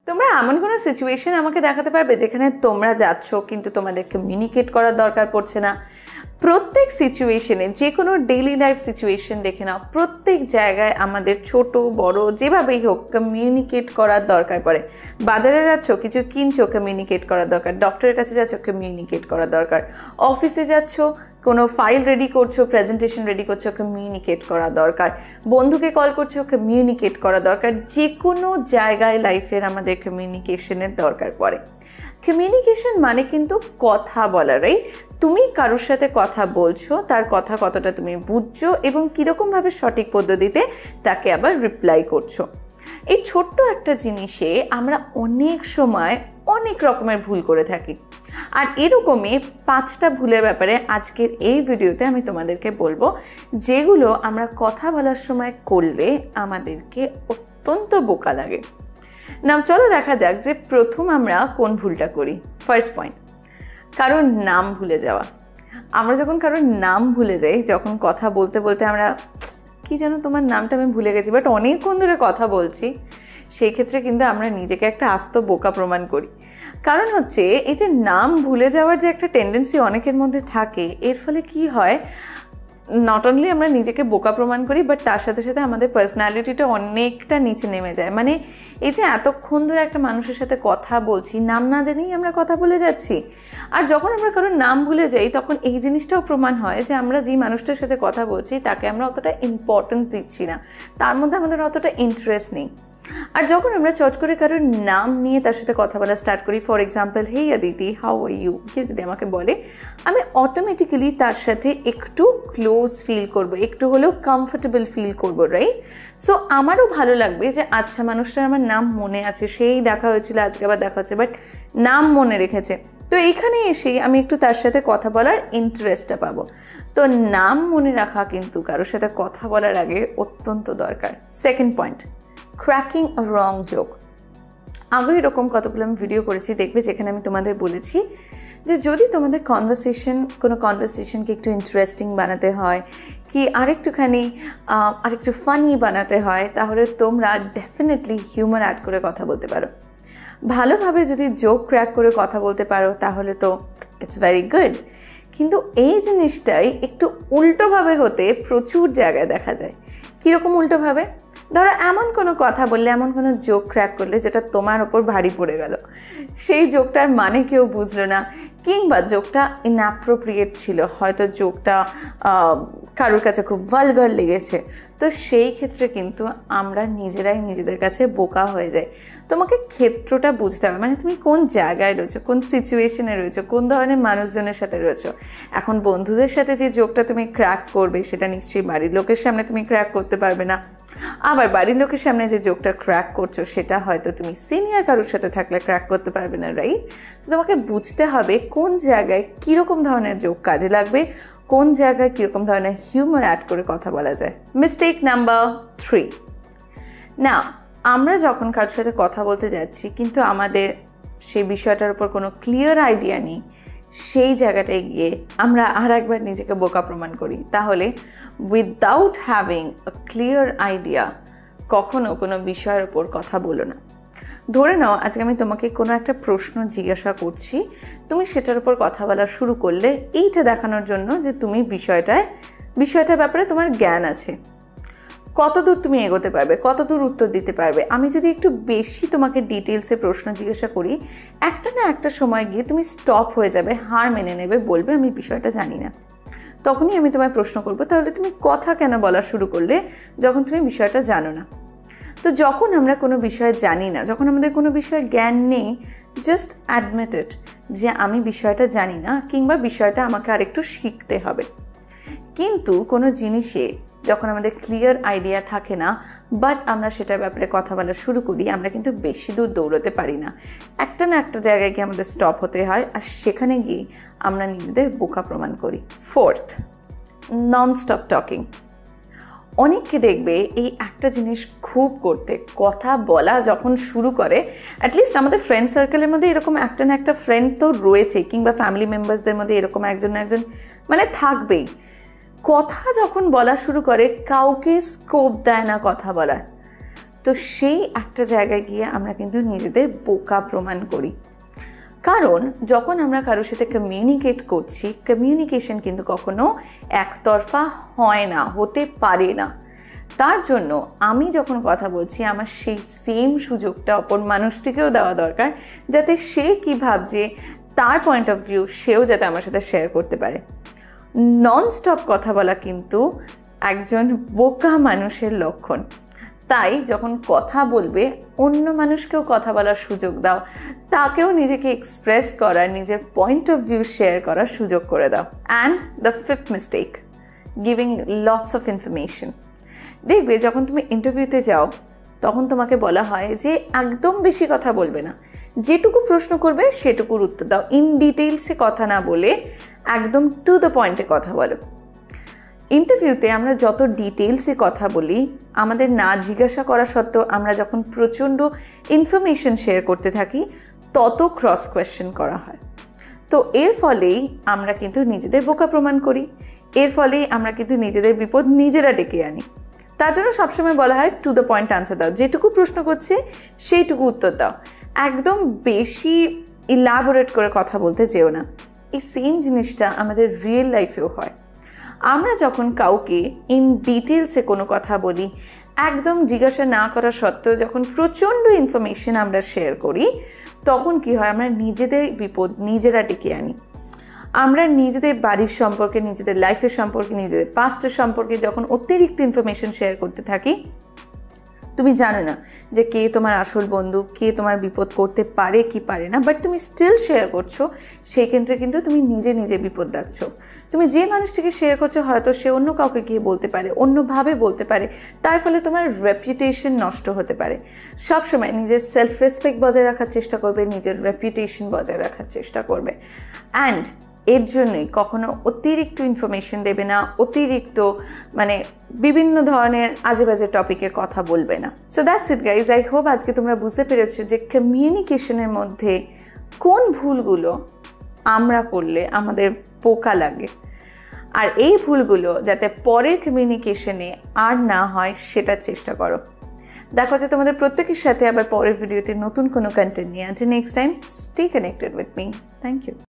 তোমরা এমন কোনো সিচুয়েশন আমাকে দেখাতে পারবে যেখানে তোমরা যাচ্ছ কিন্তু তোমাদের কমিউনিকেট করার দরকার পড়ছে না? প্রত্যেক সিচুয়েশনে, যে কোনো ডেইলি লাইফ সিচুয়েশন দেখে নাও, প্রত্যেক জায়গায় আমাদের ছোট বড় যেভাবেই হোক কমিউনিকেট করার দরকার পড়ে। বাজারে যাচ্ছ, কিছু কিনছো, কমিউনিকেট করার দরকার। ডক্টরের কাছে যাচ্ছ, কমিউনিকেট করার দরকার। অফিসে যাচ্ছ, কোনো ফাইল রেডি করছো, প্রেজেন্টেশন রেডি করছো, কমিউনিকেট করা দরকার। বন্ধুকে কল করছো, কমিউনিকেট করা দরকার। যে কোনো জায়গায় লাইফের আমাদের কমিউনিকেশনের দরকার পড়ে। কমিউনিকেশন মানে কিন্তু কথা বলা, রাইট? তুমি কারোর সাথে কথা বলছো, তার কথা কতটা তুমি বুঝছো এবং কীরকমভাবে সঠিক পদ্ধতিতে তাকে আবার রিপ্লাই করছো। এই ছোট্ট একটা জিনিসে আমরা অনেক সময় অনেক রকমের ভুল করে থাকি। আর এরকমই 5টা ভুলের ব্যাপারে আজকের এই ভিডিওতে আমি তোমাদেরকে বলবো, যেগুলো আমরা কথা বলার সময় করলে আমাদেরকে অত্যন্ত বোকা লাগে। নাও চলো দেখা যাক যে প্রথম আমরা কোন ভুলটা করি। ফার্স্ট পয়েন্ট, কারোর নাম ভুলে যাওয়া। আমরা যখন কারোর নাম ভুলে যাই, যখন কথা বলতে বলতে আমরা কি যেন তোমার নামটা আমি ভুলে গেছি, বাট অনেকক্ষণ ধরে কথা বলছি, সেই ক্ষেত্রে কিন্তু আমরা নিজেকে একটা আস্ত বোকা প্রমাণ করি। কারণ হচ্ছে এই যে নাম ভুলে যাওয়ার যে একটা টেন্ডেন্সি অনেকের মধ্যে থাকে, এর ফলে কি হয়, নট অনলি আমরা নিজেকে বোকা প্রমাণ করি, বাট তার সাথে সাথে আমাদের পার্সোনালিটিটা অনেকটা নিচে নেমে যায়। মানে এই যে এতক্ষণ ধরে একটা মানুষের সাথে কথা বলছি, নাম না জানিই আমরা কথা বলে যাচ্ছি। আর যখন আমরা কারোর নাম ভুলে যাই, তখন এই জিনিসটাও প্রমাণ হয় যে আমরা যেই মানুষটার সাথে কথা বলছি তাকে আমরা অতটা ইম্পর্টেন্স দিচ্ছি না, তার মধ্যে আমাদের অতটা ইন্টারেস্ট নেই। আর যখন আমরা চট করে কারোর নাম নিয়ে তার সাথে কথা বলা স্টার্ট করি, for example, hey Aditi, how are you, কে যদি আমাকে বলে, আমি অটোমেটিক্যালি তার সাথে একটু ক্লোজ ফিল করব, একটু হলেও কমফোর্টেবল ফিল করব, রাইট? সো আমারও ভালো লাগবে যে আচ্ছা, মানুষটার আমার নাম মনে আছে, সেই দেখা হয়েছিল, আজকে আবার দেখা হচ্ছে, বাট নাম মনে রেখেছে। তো এইখানে এসেই আমি একটু তার সাথে কথা বলার ইন্টারেস্টটা পাবো। তো নাম মনে রাখা কিন্তু কারোর সাথে কথা বলার আগে অত্যন্ত দরকার। সেকেন্ড পয়েন্ট, ক্র্যাকিং আ রং জোক। আগে এরকম কতগুলো আমি ভিডিও করেছি, দেখবে, যেখানে আমি তোমাদের বলেছি যে যদি তোমাদের কোনো কনভারসেশনকে একটু ইন্টারেস্টিং বানাতে হয়, কি আরেকটু ফানি বানাতে হয়, তাহলে তোমরা ডেফিনেটলি হিউমার অ্যাড করে কথা বলতে পারো। ভালোভাবে যদি জোক ক্র্যাক করে কথা বলতে পারো তাহলে তো ইটস ভেরি গুড। কিন্তু এই জিনিসটাই একটু উল্টোভাবে হতে প্রচুর জায়গায় দেখা যায়। কীরকম উল্টোভাবে? ধরো এমন কোনো কথা বললে, এমন কোনো জোক ক্র্যাক করলে যেটা তোমার ওপর ভারী পড়ে গেল, সেই জোকটার মানে কেউ বুঝলো না, কিংবা জোকটা ইনঅ্যাপ্রোপ্রিয়েট ছিল, হয়তো জোকটা কারোর কাছে খুব ভালগার লেগেছে। তো সেই ক্ষেত্রে কিন্তু আমরা নিজেরাই নিজেদের কাছে বোকা হয়ে যাই। তোমাকে ক্ষেত্রটা বুঝতে হবে, মানে তুমি কোন জায়গায় রয়েছো, কোন সিচুয়েশনে রয়েছো, কোন ধরনের মানুষজনের সাথে রয়েছো। এখন বন্ধুদের সাথে যে জোকটা তুমি ক্র্যাক করবে, সেটা নিশ্চয়ই বাড়ির লোকের সামনে তুমি ক্র্যাক করতে পারবে না। আবার বাড়ির লোকের সামনে যে জোকটা ক্র্যাক করছো, সেটা হয়তো তুমি সিনিয়র কারোর সাথে থাকলে ক্র্যাক করতে পারবে না, রাইট? তো তোমাকে বুঝতে হবে কোন জায়গায় কীরকম ধরনের জোক কাজে লাগবে, কোন জায়গায় কীরকম ধরনের হিউমার অ্যাড করে কথা বলা যায়। মিস্টেক নাম্বার 3, না, আমরা যখন কারোর সাথে কথা বলতে যাচ্ছি কিন্তু আমাদের সেই বিষয়টার উপর কোনো ক্লিয়ার আইডিয়া নেই, সেই জায়গাটায় গিয়ে আমরা আর একবার নিজেকে বোকা প্রমাণ করি। তাহলে without having a clear idea কখনো কোনো বিষয়ের উপর কথা বলো না। ধরে নাও আজকে আমি তোমাকে কোনো একটা প্রশ্ন জিজ্ঞাসা করছি, তুমি সেটার উপর কথা বলা শুরু করলে এইটা দেখানোর জন্য যে তুমি বিষয়টার ব্যাপারে তোমার জ্ঞান আছে, কতদূর তুমি এগোতে পারবে, কতদূর উত্তর দিতে পারবে। আমি যদি একটু বেশি তোমাকে ডিটেলসে প্রশ্ন জিজ্ঞাসা করি, একটা না একটা সময় গিয়ে তুমি স্টপ হয়ে যাবে, হার মেনে নেবে, বলবে আমি বিষয়টা জানি না। তখনই আমি তোমায় প্রশ্ন করবো, তাহলে তুমি কথা কেন বলা শুরু করলে যখন তুমি বিষয়টা জানো না? তো যখন আমরা কোনো বিষয় জানি না, যখন আমাদের কোনো বিষয়ে জ্ঞান নেই, জাস্ট অ্যাডমিট ইট যে আমি বিষয়টা জানি না, কিংবা বিষয়টা আমাকে আরেকটু শিখতে হবে। কিন্তু কোনো জিনিসে যখন আমাদের ক্লিয়ার আইডিয়া থাকে না, বাট আমরা সেটার ব্যাপারে কথা বলা শুরু করি, আমরা কিন্তু বেশি দূর দৌড়তে পারি না। একটা না একটা জায়গায় গিয়ে আমাদের স্টপ হতে হয়, আর সেখানে গিয়ে আমরা নিজেদের বোকা প্রমাণ করি। Fourth, non stop talking. অনেককে দেখবে এই একটা জিনিস খুব করতে, কথা বলা যখন শুরু করে, অ্যাটলিস্ট আমাদের ফ্রেন্ড সার্কেলের মধ্যে এরকম একটা না একটা ফ্রেন্ড তো রয়েছে, কিংবা ফ্যামিলি মেম্বার্সদের মধ্যে এরকম একজন না একজন মানে থাকবেই। কথা যখন বলা শুরু করে, কাউকে স্কোপ দেয় না কথা বলার। তো সেই একটা জায়গায় গিয়ে আমরা কিন্তু নিজেদের বোকা প্রমাণ করি। কারণ যখন আমরা কারোর সাথে কমিউনিকেট করছি, কমিউনিকেশন কিন্তু কখনো একতরফা হয় না, হতে পারে না। তার জন্য আমি যখন কথা বলছি আমার সেই সেম সুযোগটা অপর মানুষটিকেও দেওয়া দরকার, যাতে সে কী ভাবছে তার পয়েন্ট অফ ভিউ সেও যাতে আমার সাথে শেয়ার করতে পারে। ননস্টপ কথা বলা কিন্তু একজন বোকা মানুষের লক্ষণ। তাই যখন কথা বলবে অন্য মানুষকেও কথা বলার সুযোগ দাও, তাকেও নিজেকে এক্সপ্রেস করার, নিজের পয়েন্ট অফ ভিউ শেয়ার করার সুযোগ করে দাও। And the fifth mistake, giving lots of information. দেখবে যখন তুমি ইন্টারভিউতে যাও তখন তোমাকে বলা হয় যে একদম বেশি কথা বলবে না, যেটুকু প্রশ্ন করবে সেটুকুর উত্তর দাও, ইন ডিটেইলসে কথা না বলে একদম টু দ্য পয়েন্টে কথা বলো। ইন্টারভিউতে আমরা যত ডিটেইলসে কথা বলি, আমাদের না জিজ্ঞাসা করা সত্ত্বেও আমরা যখন প্রচণ্ড ইনফরমেশন শেয়ার করতে থাকি তত ক্রস কোয়েশ্চেন করা হয়। তো এর ফলেই আমরা কিন্তু নিজেদের বোকা প্রমাণ করি, এর ফলেই আমরা কিন্তু নিজেদের বিপদ নিজেরা ডেকে আনি। তার জন্য সবসময় বলা হয় টু দ্য পয়েন্ট আনসার দাও, যেটুকু প্রশ্ন করছে সেইটুকু উত্তর দাও, একদম বেশি ইলাবোরেট করে কথা বলতে যেও না। এই সেম জিনিসটা আমাদের রিয়েল লাইফেও হয়। আমরা যখন কাউকে ইন ডিটেলসে কোনো কথা বলি, একদম জিজ্ঞাসা না করা সত্ত্বেও যখন প্রচণ্ড ইনফরমেশন আমরা শেয়ার করি, তখন কি হয়, আমরা নিজেদের বিপদ নিজেরা ডেকে আনি। আমরা নিজেদের বাড়ির সম্পর্কে, নিজেদের লাইফের সম্পর্কে, নিজেদের পাস্টের সম্পর্কে যখন অতিরিক্ত ইনফরমেশন শেয়ার করতে থাকি, তুমি জানো না যে কে তোমার আসল বন্ধু, কে তোমার বিপদ করতে পারে কি পারে না, বাট তুমি স্টিল শেয়ার করছো। সেই ক্ষেত্রে কিন্তু তুমি নিজে নিজে বিপদ ডাকছো। তুমি যে মানুষটিকে শেয়ার করছো হয়তো সে অন্য কাউকে গিয়ে বলতে পারে, অন্যভাবে বলতে পারে, তার ফলে তোমার রেপুটেশন নষ্ট হতে পারে। সবসময় নিজের সেলফ রেসপেক্ট বজায় রাখার চেষ্টা করবে, নিজের রেপুটেশন বজায় রাখার চেষ্টা করবে। অ্যান্ড এর জন্যই কখনো অতিরিক্ত ইনফরমেশন দেবে না, অতিরিক্ত বিভিন্ন ধরনের আজে বাজে টপিকে কথা বলবে না। So that's it guys. I hope আজকে তোমরা বুঝতে পেরেছো যে কমিউনিকেশনের মধ্যে কোন ভুলগুলো আমরা করলে আমাদের বোকা লাগে, আর এই ভুলগুলো যাতে পরের কমিউনিকেশনে আর না হয় সেটার চেষ্টা করো। দেখা হচ্ছে তোমাদের প্রত্যেকের সাথে আবার পরের ভিডিওতে নতুন কোনো কন্টেন্ট নিয়ে। Until next time, stay connected with me. Thank you.